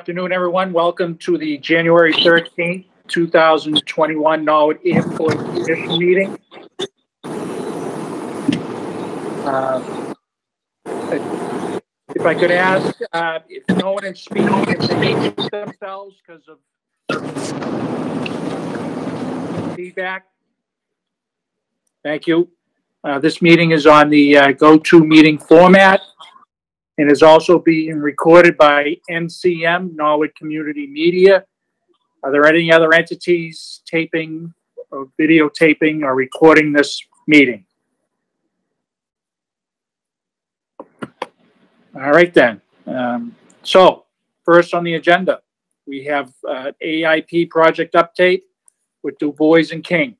afternoon, everyone. Welcome to the January 13th, 2021 Norwood Airport Commission meeting. If I could ask, if no one is speaking, if they can mute themselves because of feedback. Thank you. This meeting is on the go-to-meeting format and is also being recorded by NCM, Norwood Community Media. Are there any other entities taping or videotaping or recording this meeting? All right, then. So first on the agenda, we have AIP project update with Du Bois and King.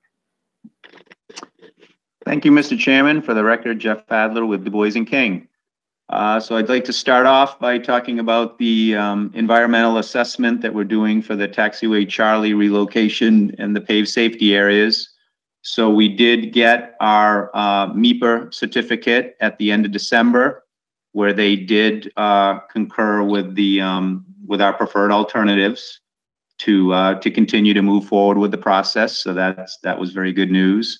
Thank you, Mr. Chairman. For the record, Jeff Adler with Du Bois and King. So I'd like to start off by talking about the environmental assessment that we're doing for the Taxiway Charlie relocation and the paved safety areas. So we did get our MEPR certificate at the end of December, where they did concur with the with our preferred alternatives to continue to move forward with the process. So that was very good news.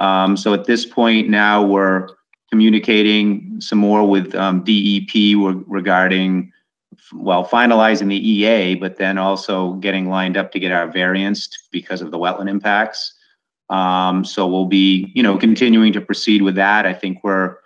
So at this point now we're communicating some more with DEP regarding, well, finalizing the EA, but then also getting lined up to get our variance because of the wetland impacts. So we'll be, continuing to proceed with that. I think we're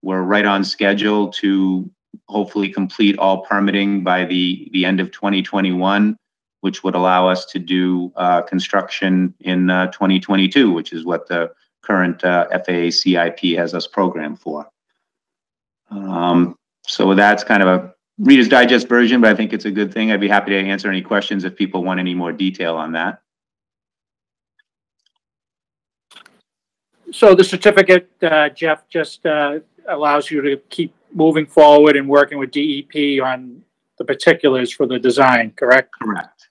right on schedule to hopefully complete all permitting by the end of 2021, which would allow us to do construction in 2022, which is what the current FAA CIP has us programmed for. So that's kind of a Reader's Digest version, but I think it's a good thing. I'd be happy to answer any questions if people want any more detail on that. So the certificate, Jeff, just allows you to keep moving forward and working with DEP on the particulars for the design, correct?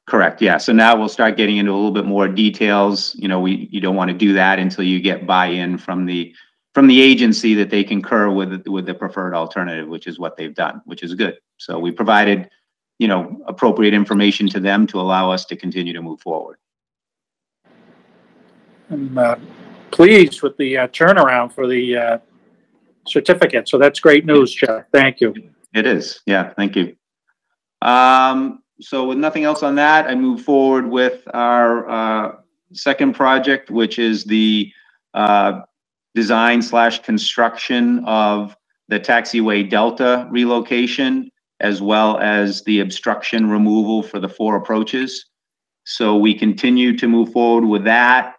Correct. Yeah. So now we'll start getting into a little bit more details. You don't want to do that until you get buy-in from the agency that they concur with the preferred alternative, which is what they've done, which is good. So we provided, appropriate information to them to allow us to continue to move forward. I'm pleased with the turnaround for the certificate. So that's great news, Jeff. Thank you. It is. Yeah. Thank you. So with nothing else on that, I move forward with our second project, which is the design/construction of the Taxiway Delta relocation, as well as the obstruction removal for the 4 approaches. So we continue to move forward with that.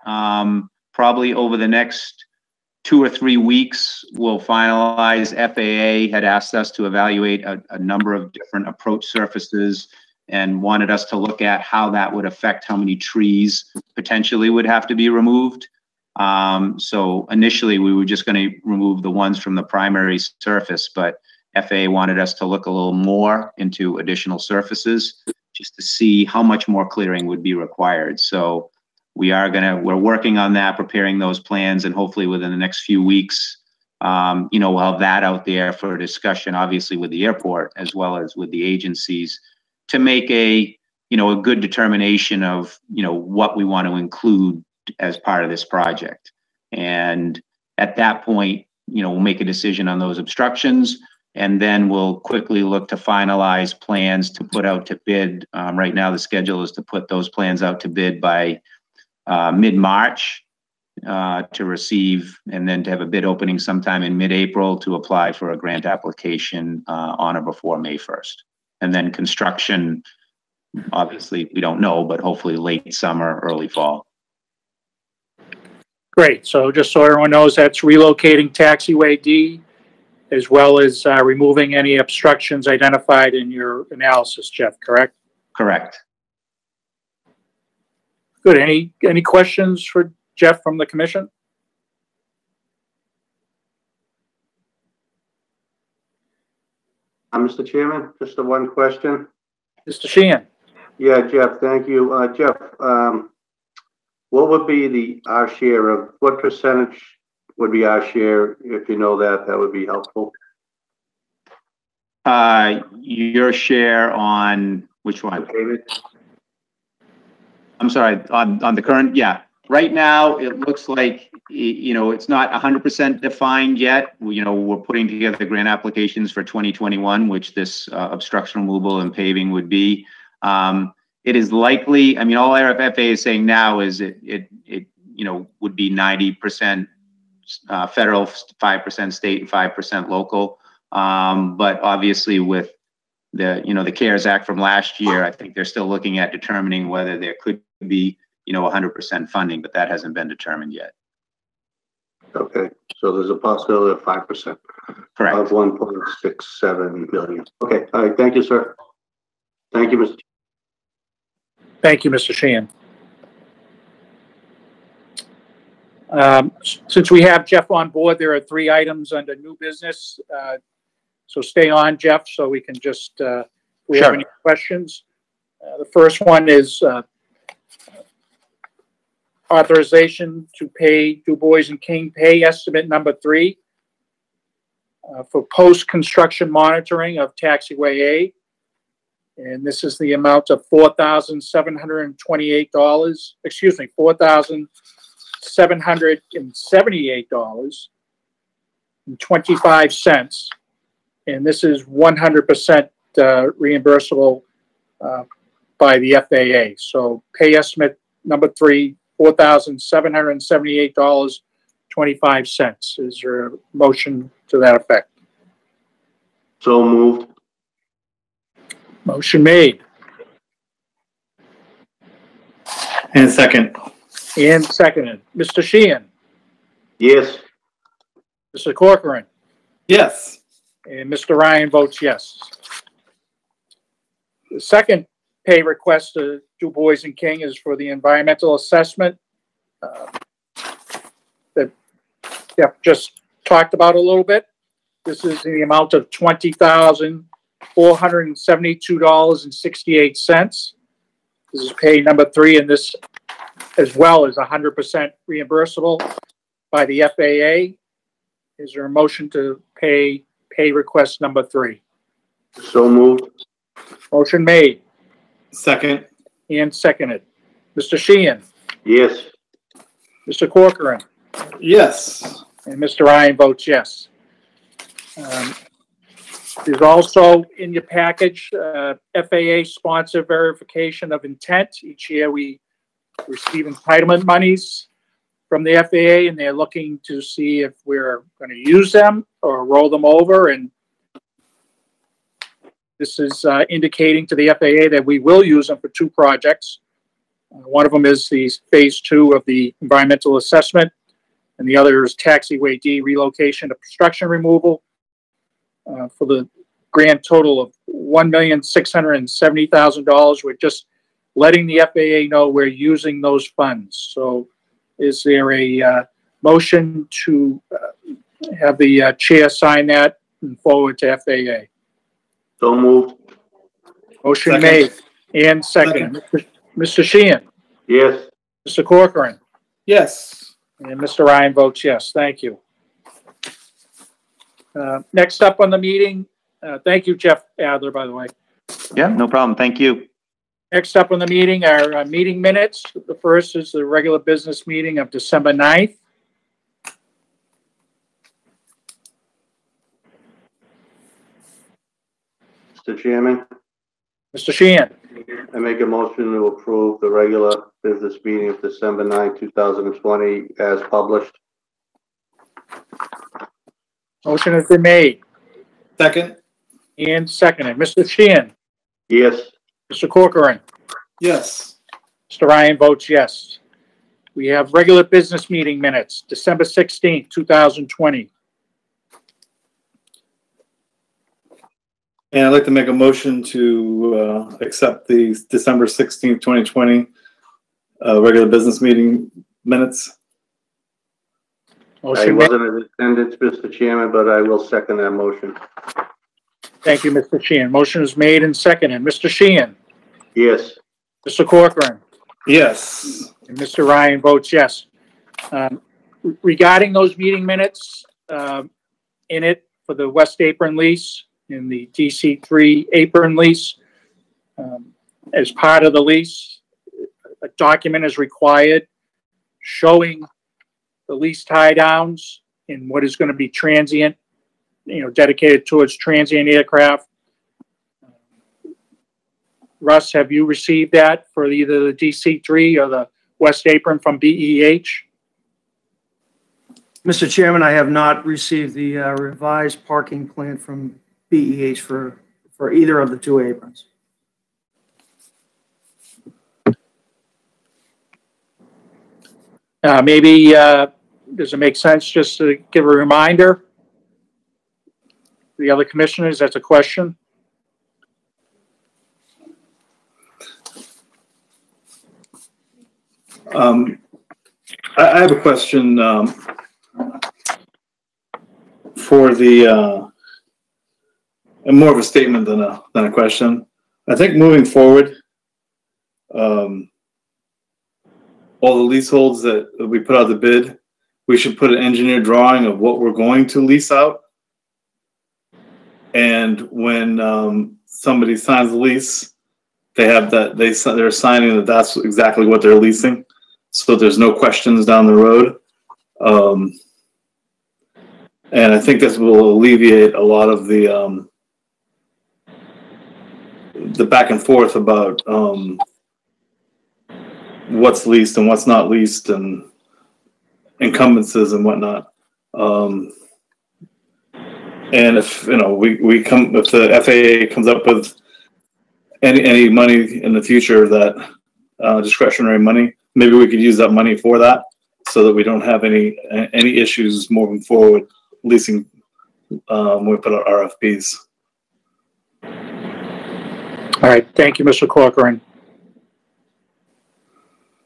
Probably over the next 2 or 3 weeks, we'll finalize. FAA had asked us to evaluate a number of different approach surfaces and wanted us to look at how that would affect how many trees potentially would have to be removed. So initially we were just going to remove the ones from the primary surface, but FAA wanted us to look a little more into additional surfaces just to see how much more clearing would be required. So we're working on that, preparing those plans, and hopefully within the next few weeks, we'll have that out there for discussion, obviously with the airport as well as with the agencies, to make a good determination of, what we want to include as part of this project. And at that point, we'll make a decision on those obstructions, and then we'll quickly look to finalize plans to put out to bid. Right now, the schedule is to put those plans out to bid by mid-March to receive, and then to have a bid opening sometime in mid-April to apply for a grant application on or before May 1st. And then construction, obviously, we don't know, but hopefully late summer, early fall. Great. So just so everyone knows, that's relocating Taxiway D, as well as removing any obstructions identified in your analysis, Jeff, correct? Correct. Good. Any questions for Jeff from the commission? Mr. Chairman, just the one question. Mr. Sheehan. Yeah, Jeff, thank you. Jeff, what would be our share of, what percentage would be our share? If you know that would be helpful. Your share on Which one? David? I'm sorry, on the current, yeah. Right now, it looks like, it's not 100% defined yet. We're putting together grant applications for 2021, which this obstruction removal and paving would be. It is likely, all RFFA is saying now is it would be 90% federal, 5% state, and 5% local. But obviously with the CARES Act from last year, I think they're still looking at determining whether there could be 100% funding, but that hasn't been determined yet. Okay, so there's a possibility of 5%. Correct. Of 1.67 million. Okay, all right, thank you, sir. Thank you, Mr. Thank you, Mr. Sheehan. Since we have Jeff on board, there are 3 items under new business. So stay on, Jeff, so we can just, if we have any questions. The first one is authorization to pay Du Bois and King pay estimate number 3 for post-construction monitoring of taxiway A. And this is the amount of $4,728, $4,778.25. And this is 100% reimbursable by the FAA. So pay estimate number 3, $4,778.25. Is there a motion to that effect? So moved. Motion made. And second. And seconded. Mr. Sheehan? Yes. Mr. Corcoran? Yes. And Mr. Ryan votes yes. The second pay request to Du Bois and King is for the environmental assessment that Jeff just talked about a little bit. This is in the amount of $20,472.68. This is pay number 3, and this as well is 100% reimbursable by the FAA. Is there a motion to pay request number 3? So moved. Motion made. Second. And seconded. Mr. Sheehan? Yes. Mr. Corcoran? Yes. And Mr. Ryan votes yes. There's also in your package FAA sponsor verification of intent. Each year we receive entitlement monies from the FAA, and they're looking to see if we're going to use them or roll them over. And this is indicating to the FAA that we will use them for 2 projects. One of them is the phase 2 of the environmental assessment, and the other is taxiway D relocation to obstruction removal for the grand total of $1,670,000. We're just letting the FAA know we're using those funds. So is there a motion to have the chair sign that and forward to FAA? So moved. Motion Second. made and seconded. Mr. Sheehan? Yes. Mr. Corcoran? Yes. And Mr. Ryan votes yes. Thank you. Next up on the meeting, thank you, Jeff Adler, by the way. Yeah, no problem. Thank you. Next up on the meeting are meeting minutes. The first is the regular business meeting of December 9th. Mr. Chairman, Mr. Sheehan? I make a motion to approve the regular business meeting of December 9, 2020 as published. Motion has been made Second. and seconded. Mr. Sheehan? Yes. Mr. Corcoran? Yes. Mr. Ryan votes yes. We have regular business meeting minutes, December 16th, 2020. And I'd like to make a motion to accept the December 16th, 2020 regular business meeting minutes. I Motion made. wasn't in attendance, Mr. Chairman, but I will second that motion. Thank you, Mr. Sheehan. Motion is made and seconded. Mr. Sheehan? Yes. Mr. Corcoran? Yes. And Mr. Ryan votes yes. Regarding those meeting minutes, in it for the West Apron lease, in the DC3 apron lease, as part of the lease, a document is required showing the lease tie downs and what is going to be transient, dedicated towards transient aircraft. Russ, have you received that for either the DC-3 or the West Apron from BEH? Mr. Chairman, I have not received the revised parking plan from BEH for either of the two aprons. Maybe, does it make sense just to give a reminder? The other commissioners, that's a question. I have a question for the more of a statement than a question. I think moving forward, all the leaseholds that we put out the bid, we should put an engineer drawing of what we're going to lease out. And when somebody signs the lease, they have that they're signing that that's exactly what they're leasing, so there's no questions down the road. And I think this will alleviate a lot of the back and forth about what's leased and what's not leased and encumbrances and whatnot. And if if the FAA comes up with any money in the future, that discretionary money, maybe we could use that money for that, so that we don't have any issues moving forward leasing when we put out RFPs. All right, thank you, Mr. Corcoran.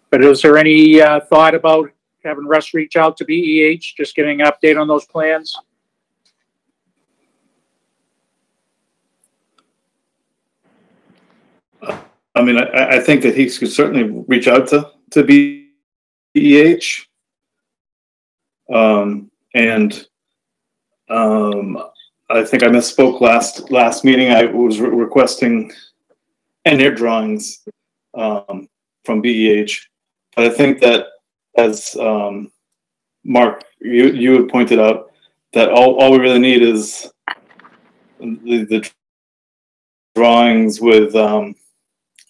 But is there any thought about having Russ reach out to BEH, just getting an update on those plans? I mean, I think that he could certainly reach out to BEH. I think I misspoke last meeting. I was requesting engineer drawings from BEH. But I think that, as Mark, you had pointed out, that all we really need is the drawings with,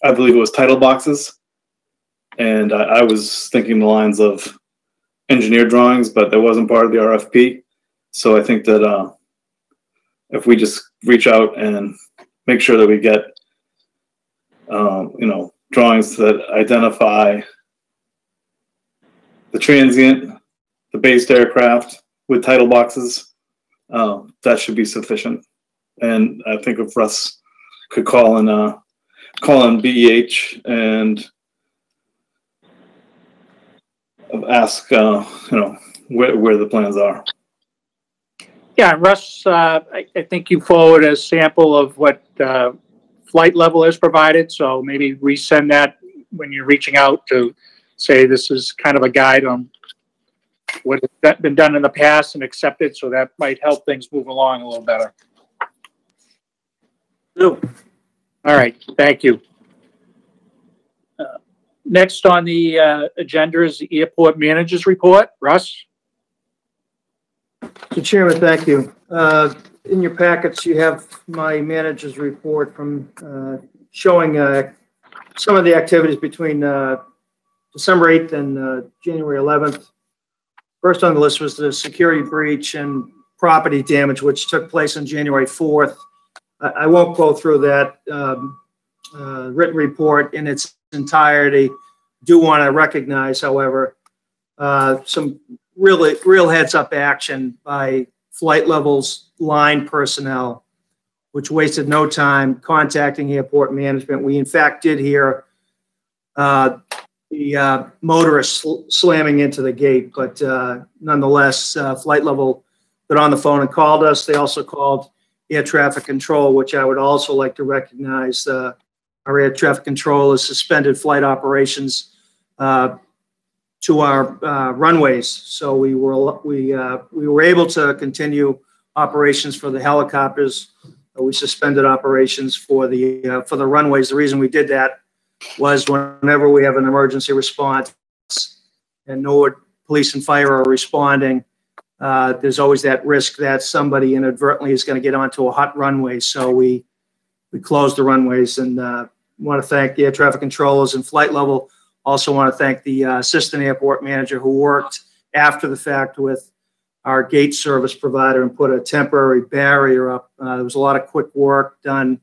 I believe it was title boxes. And I was thinking the lines of engineer drawings, but that wasn't part of the RFP. So I think that if we just reach out and make sure that we get, drawings that identify the transient, the based aircraft with title boxes, that should be sufficient. And I think if Russ could call in BEH and ask, where the plans are. Yeah, Russ, I think you forward a sample of what flight level is provided, so maybe resend that when you're reaching out to say this is kind of a guide on what has been done in the past and accepted, so that might help things move along a little better. All right, thank you. Next on the agenda is the airport manager's report. Russ? Mr. Chairman, thank you. In your packets, you have my manager's report from showing some of the activities between December 8th and January 11th. First on the list was the security breach and property damage, which took place on January 4th. I won't go through that written report in its entirety. Do want to recognize, however, some real heads-up action by flight levels line personnel, which wasted no time contacting airport management. We, in fact, did hear the motorist slamming into the gate, but nonetheless, flight level got on the phone and called us. They also called air traffic control, which I would also like to recognize. Our air traffic control has suspended flight operations to our runways, so we were able to continue operations for the helicopters. We suspended operations for the runways. The reason we did that was whenever we have an emergency response and Norwood Police and Fire are responding, there's always that risk that somebody inadvertently is going to get onto a hot runway. So we close the runways, and want to thank the air traffic controllers and flight level. Also want to thank the assistant airport manager who worked after the fact with our gate service provider and put a temporary barrier up. There was a lot of quick work done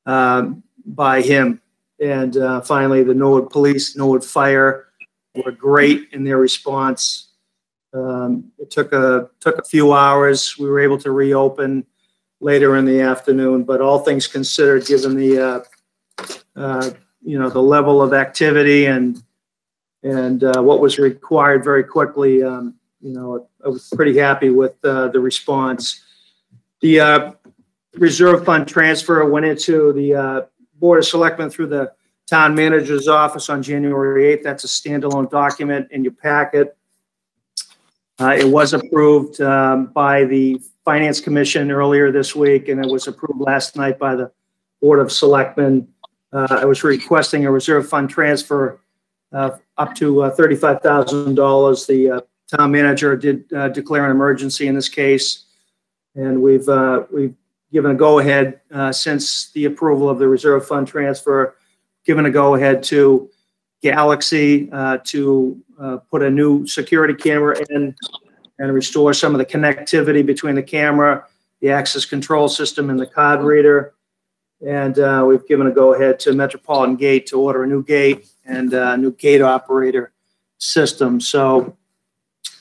by him. And finally, the Norwood Police, Norwood Fire were great in their response. It took a few hours. We were able to reopen later in the afternoon, but all things considered, given the the level of activity and what was required very quickly, I was pretty happy with the response. The reserve fund transfer went into the Board of Selectmen through the town manager's office on January 8th. That's a standalone document in your packet. It was approved by the Finance Commission earlier this week, and it was approved last night by the Board of Selectmen. I was requesting a reserve fund transfer up to $35,000. The town manager did declare an emergency in this case, and we've given a go-ahead since the approval of the reserve fund transfer, given a go-ahead to Galaxy to put a new security camera in and restore some of the connectivity between the camera, the access control system, and the card reader. And we've given a go-ahead to Metropolitan Gate to order a new gate and a new gate operator system. So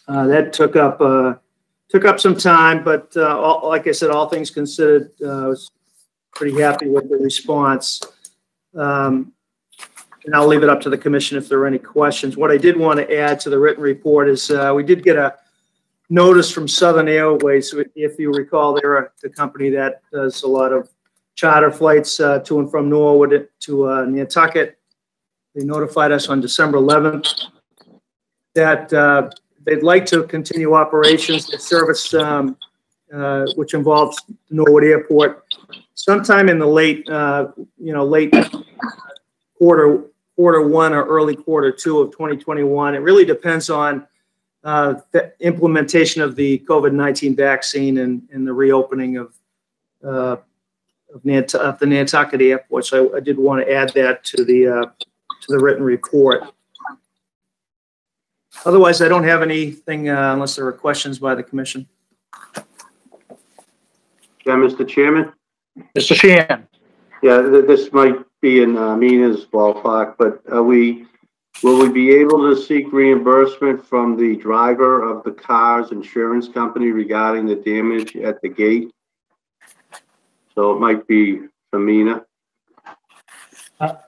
that took up some time, but like I said, all things considered, I was pretty happy with the response. And I'll leave it up to the commission if there are any questions. What I did want to add to the written report is we did get a notice from Southern Airways. If you recall, they're the company that does a lot of charter flights to and from Norwood to Nantucket. They notified us on December 11th that they'd like to continue operations, the service, which involves Norwood Airport, sometime in the late quarter one or early quarter two of 2021. It really depends on the implementation of the COVID-19 vaccine and the reopening of the Nantucket Airport. So I did want to add that to the written report. Otherwise, I don't have anything unless there are questions by the commission. Yeah, Mr. Chairman? Mr. Sheehan. Yeah, this might be in Mina's ballpark, but will we be able to seek reimbursement from the driver of the car's insurance company regarding the damage at the gate? So it might be for Mina.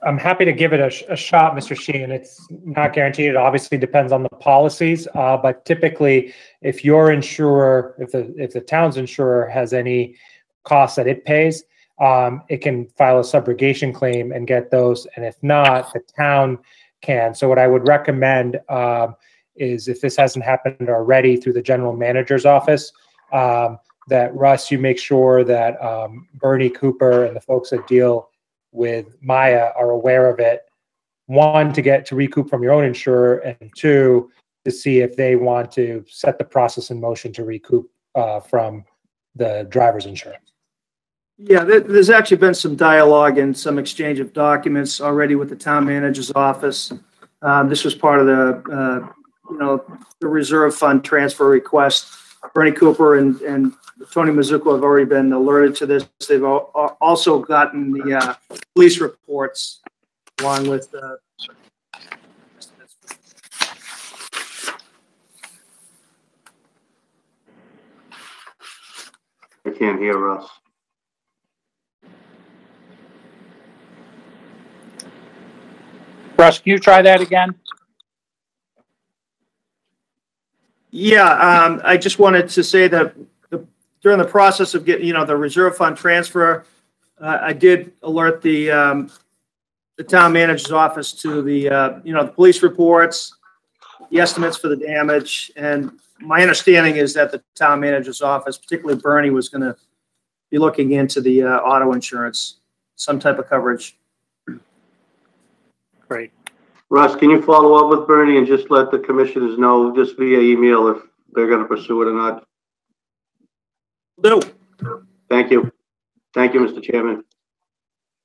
I'm happy to give it a shot, Mr. Sheehan. It's not guaranteed. It obviously depends on the policies, but typically, if your insurer, if the town's insurer has any costs that it pays, it can file a subrogation claim and get those. And if not, the town can. So what I would recommend is, if this hasn't happened already through the general manager's office, that Russ, you make sure that Bernie Cooper and the folks that deal with Maya are aware of it. One, to recoup from your own insurer, and two, to see if they want to set the process in motion to recoup from the driver's insurance. Yeah, there's actually been some dialogue and some exchange of documents already with the town manager's office. This was part of the reserve fund transfer request. Bernie Cooper and Tony Mizuko have already been alerted to this. They've also gotten the police reports along with I can't hear us. Russ, can you try that again? Yeah, I just wanted to say that during the process of getting, the reserve fund transfer, I did alert the town manager's office to the police reports, the estimates for the damage, and my understanding is that the town manager's office, particularly Bernie, was going to be looking into the auto insurance, some type of coverage. Great. Russ, can you follow up with Bernie and just let the commissioners know just via email if they're going to pursue it or not? No. Thank you. Thank you, Mr. Chairman.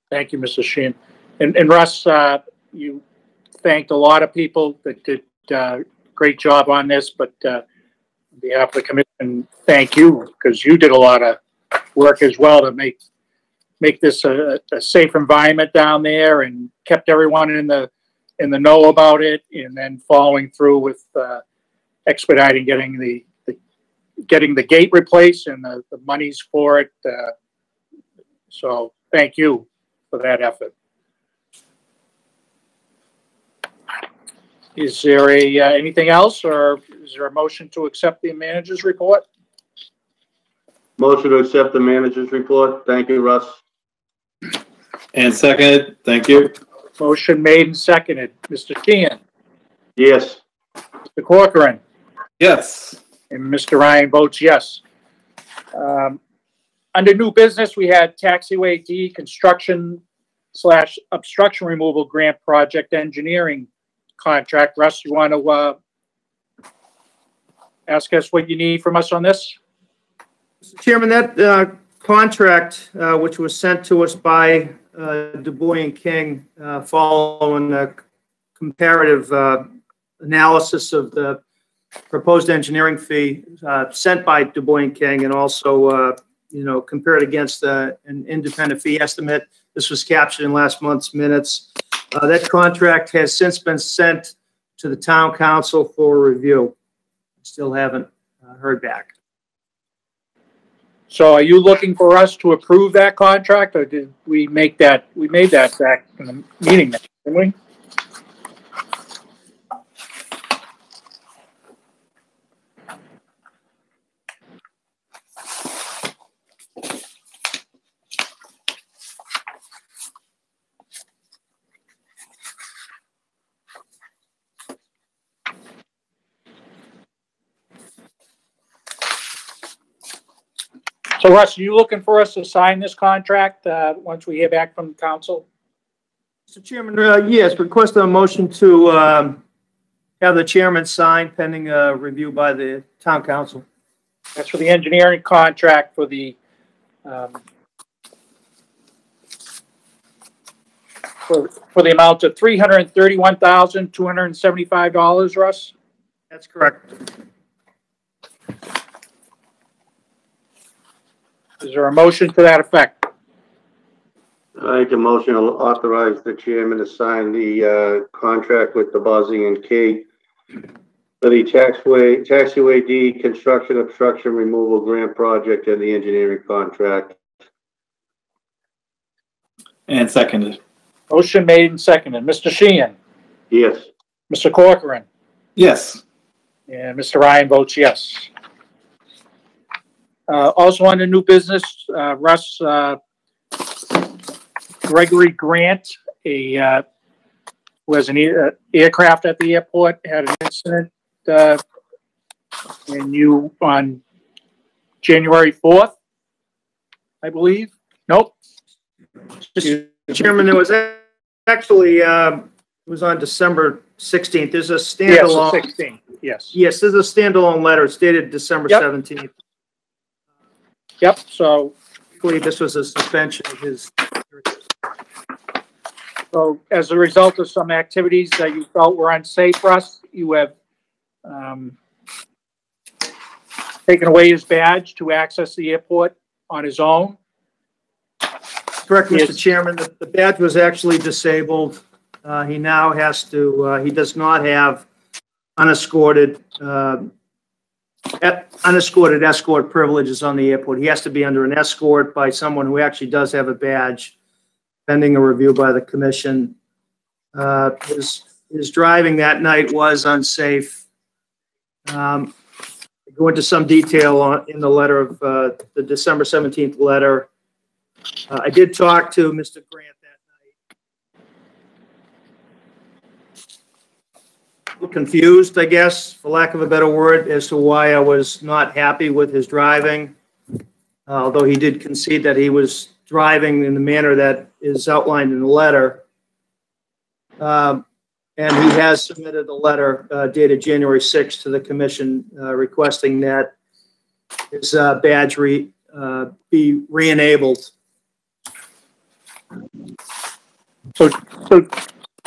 Thank you, Mr. Sheehan. And Russ, you thanked a lot of people that did a great job on this, but on behalf of the commission, thank you, because you did a lot of work as well to make this a safe environment down there and kept everyone in the know about it, and then following through with expediting getting the gate replaced and the monies for it. So thank you for that effort. Is there anything else, or is there a motion to accept the manager's report? Motion to accept the manager's report. Thank you, Russ. And seconded. Thank you. Motion made and seconded. Mr. Sheehan? Yes. Mr. Corcoran? Yes. And Mr. Ryan votes yes. Under new business, we had taxiway D construction / obstruction removal grant project engineering contract. Russ, you want to ask us what you need from us on this? Mr. Chairman, that contract, which was sent to us by Du Bois & King, following a comparative analysis of the proposed engineering fee sent by Du Bois & King, and also compared against an independent fee estimate. This was captured in last month's minutes. That contract has since been sent to the town council for review. Still haven't heard back. So are you looking for us to approve that contract, or did we make that? We made that back in the meeting, didn't we? So Russ, are you looking for us to sign this contract once we hear back from the council? Mr. Chairman, yes, request a motion to have the chairman sign pending a review by the town council. That's for the engineering contract for the for the amount of $331,275, Russ? That's correct. Is there a motion to that effect? I make a motion to authorize the chairman to sign the contract with the Buzzing and Kate for the taxiway D construction obstruction removal grant project and the engineering contract. And seconded. Motion made and seconded. Mr. Sheehan? Yes. Mr. Corcoran? Yes. And Mr. Ryan votes yes. Also on the new business, Russ, Gregory Grant, who has an aircraft at the airport, had an incident, and you on January 4th, I believe. Nope. Mr. Chairman, there was actually it was on December 16th. There's a standalone. Yes, 16th. Yes. Yes, there's a standalone letter. It's dated December 17th. Yep. So I believe this was a suspension of his. So as a result of some activities that you felt were unsafe, Russ, you have taken away his badge to access the airport on his own. Correct, Mr. Chairman. The badge was actually disabled. He now has to, he does not have unescorted escort privileges on the airport. He has to be under an escort by someone who actually does have a badge, pending a review by the commission. His driving that night was unsafe. I go into some detail in the letter of the December 17th letter. I did talk to Mr. Grant that night. A little confused, I guess, for lack of a better word, as to why I was not happy with his driving. Although he did concede that he was driving in the manner that is outlined in the letter. And he has submitted a letter dated January 6th to the commission requesting that his badge be re-enabled. So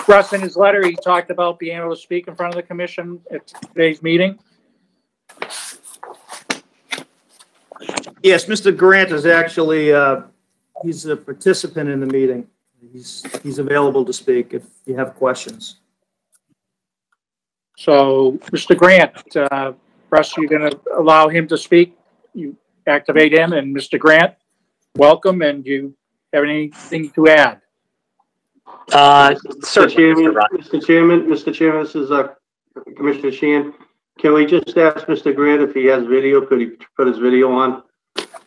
Russ, in his letter, he talked about being able to speak in front of the commission at today's meeting. Yes, Mr. Grant is actually, he's a participant in the meeting. He's available to speak if you have questions. So, Mr. Grant, Russ, you're going to allow him to speak? You activate him, and Mr. Grant, welcome, and you have anything to add? Certainly, Mr. Chairman, this is Commissioner Sheehan. Can we just ask Mr. Grant if he has video? Could he put his video on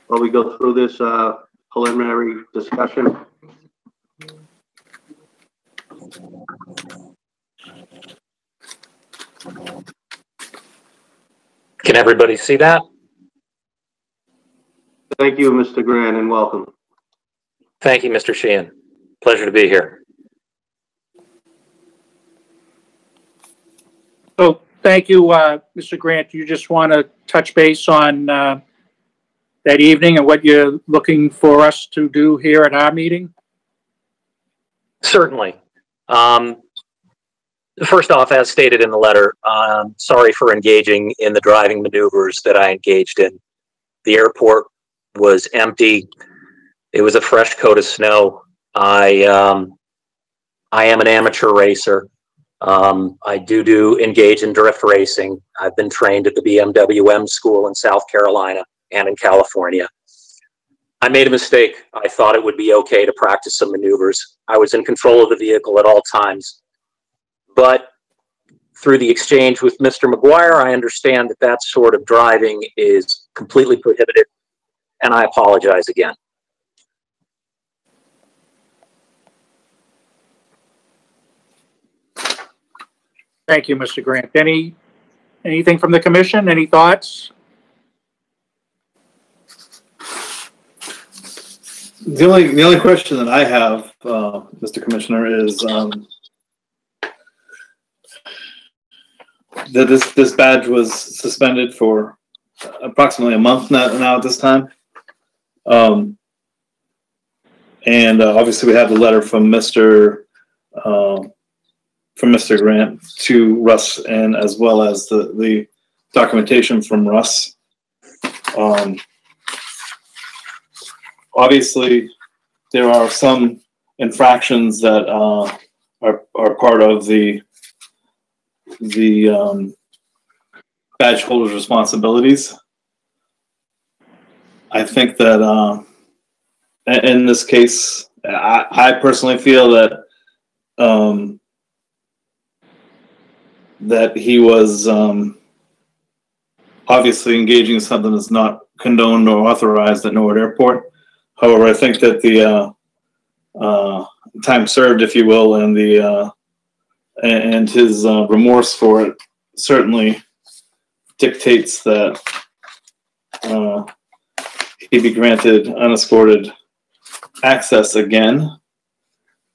while we go through this preliminary discussion? Can everybody see that? Thank you, Mr. Grant, and welcome. Thank you, Mr. Sheehan. Pleasure to be here. So, thank you, Mr. Grant. You just want to touch base on that evening and what you're looking for us to do here at our meeting? Certainly. First off, as stated in the letter, sorry for engaging in the driving maneuvers that I engaged in. The airport was empty. It was a fresh coat of snow. I am an amateur racer. I do engage in drift racing. I've been trained at the BMW school in South Carolina and in California. I made a mistake. I thought it would be okay to practice some maneuvers. I was in control of the vehicle at all times. But through the exchange with Mr. McGuire, I understand that that sort of driving is completely prohibited, and I apologize again. Thank you, Mr. Grant. Anything from the commission? Any thoughts? The only question that I have, Mr. Commissioner, is that this badge was suspended for approximately a month now at this time. And obviously we have the letter from Mr. Grant to Russ, and as well as the documentation from Russ. Obviously, there are some infractions that are part of the badge holder's responsibilities. I think that in this case, I personally feel that that he was obviously engaging in something that's not condoned or authorized at Norwood Airport. However, I think that the time served, if you will, and the and his remorse for it certainly dictates that he be granted unescorted access again,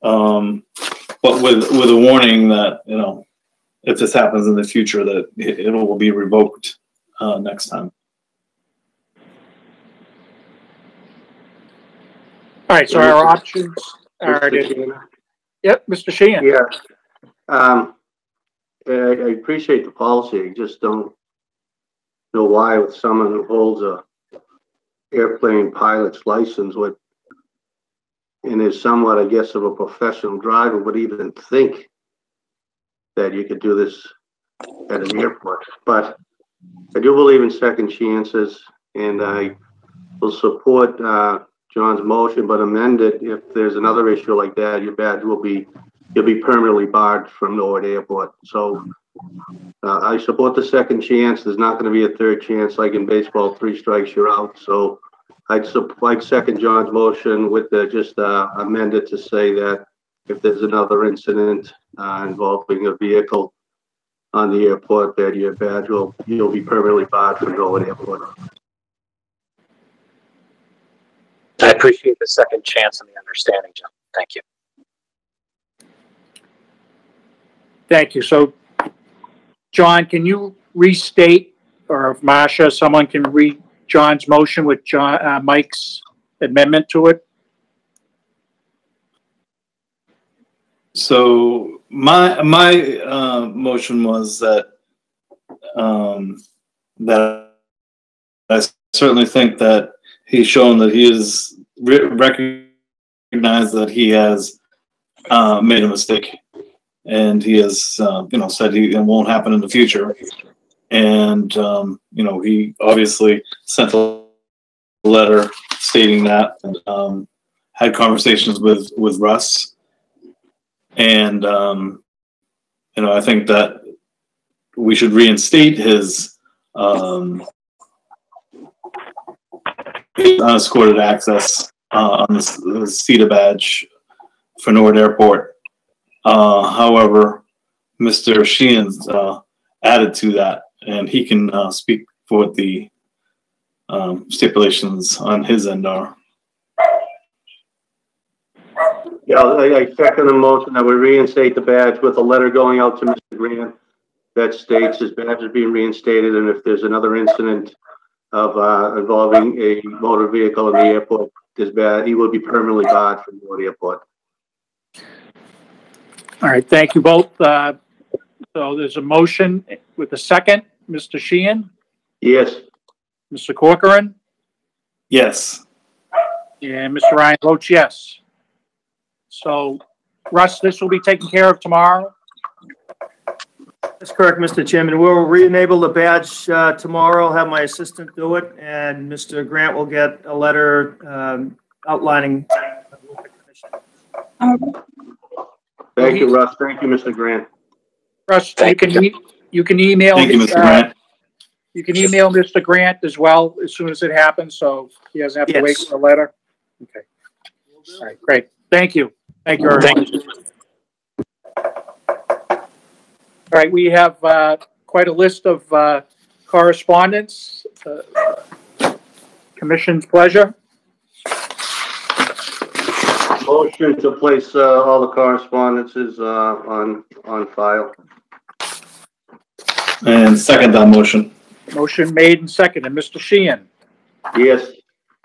but with a warning that, you know, if this happens in the future, that it will be revoked next time. All right, so our options are to, yep, Mr. Sheehan. Yeah. I appreciate the policy. I just don't know why with someone who holds a airplane pilot's license and is somewhat, I guess, of a professional driver would even think that you could do this at an airport. But I do believe in second chances, and I will support John's motion, but amend it if there's another issue like that. Your badge will be, you'll be permanently barred from Norwood Airport. So I support the second chance. There's not going to be a third chance like in baseball. 3 strikes, you're out. So I'd second John's motion with just amend it to say that if there's another incident involving a vehicle on the airport, that your badge you'll be permanently barred from Norwood Airport. I appreciate the second chance and the understanding, John. Thank you. Thank you. So, John, can you restate, or if Marcia, someone can read John's motion with Mike's amendment to it? So my motion was that that I certainly think that he's shown that he is recognized that he has made a mistake, and he has said it won't happen in the future. And he obviously sent a letter stating that, and had conversations with Russ. And I think that we should reinstate his unescorted access on the CETA badge for Newark Airport. However, Mr. Sheehan's added to that, and he can speak for what the stipulations on his end are. Yeah, I second the motion that we reinstate the badge with a letter going out to Mr. Grant that states his badge is being reinstated, and if there's another incident of involving a motor vehicle in the airport, he will be permanently barred from the airport. All right, thank you both. So there's a motion with a second. Mr. Sheehan? Yes. Mr. Corcoran? Yes. And Mr. Ryan votes yes. So, Russ, this will be taken care of tomorrow? That's correct, Mr. Chairman. We'll re-enable the badge tomorrow, have my assistant do it, and Mr. Grant will get a letter outlining. Thank you, Russ. Thank you, Mr. Grant. Russ, you can email. Thank you, Mr. Grant. You can email Mr. Grant as well as soon as it happens, so he doesn't have to wait for a letter. Okay. All right, great. Thank you. Thank you, everyone. All right, we have quite a list of correspondence. Commission's pleasure. Motion to place all the correspondences on file. And second that motion. Motion made and seconded. Mr. Sheehan? Yes.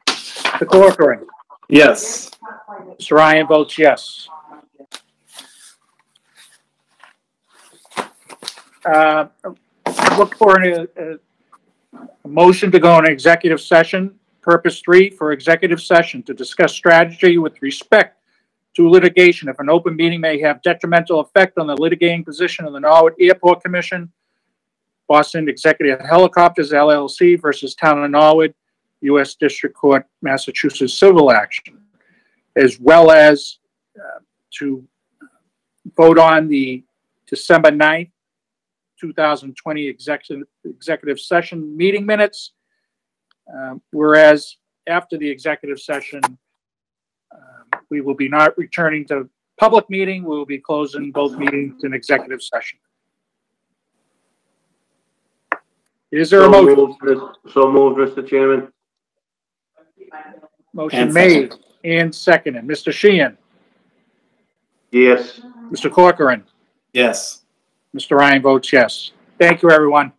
Mr. Corcoran? Yes. Mr. Ryan votes yes. Look for a motion to go into executive session. Purpose 3, for executive session to discuss strategy with respect to litigation if an open meeting may have detrimental effect on the litigating position of the Norwood Airport Commission, Boston Executive Helicopters LLC versus Town of Norwood, U.S. District Court, Massachusetts civil action, as well as to vote on the December 9th, 2020 executive session meeting minutes. Whereas after the executive session, we will be not returning to public meeting. We will be closing both meetings in executive session. Is there a motion? So moved, Mr. Chairman. Motion made and seconded. Mr. Sheehan? Yes. Mr. Corcoran? Yes. Mr. Ryan votes yes. Thank you, everyone.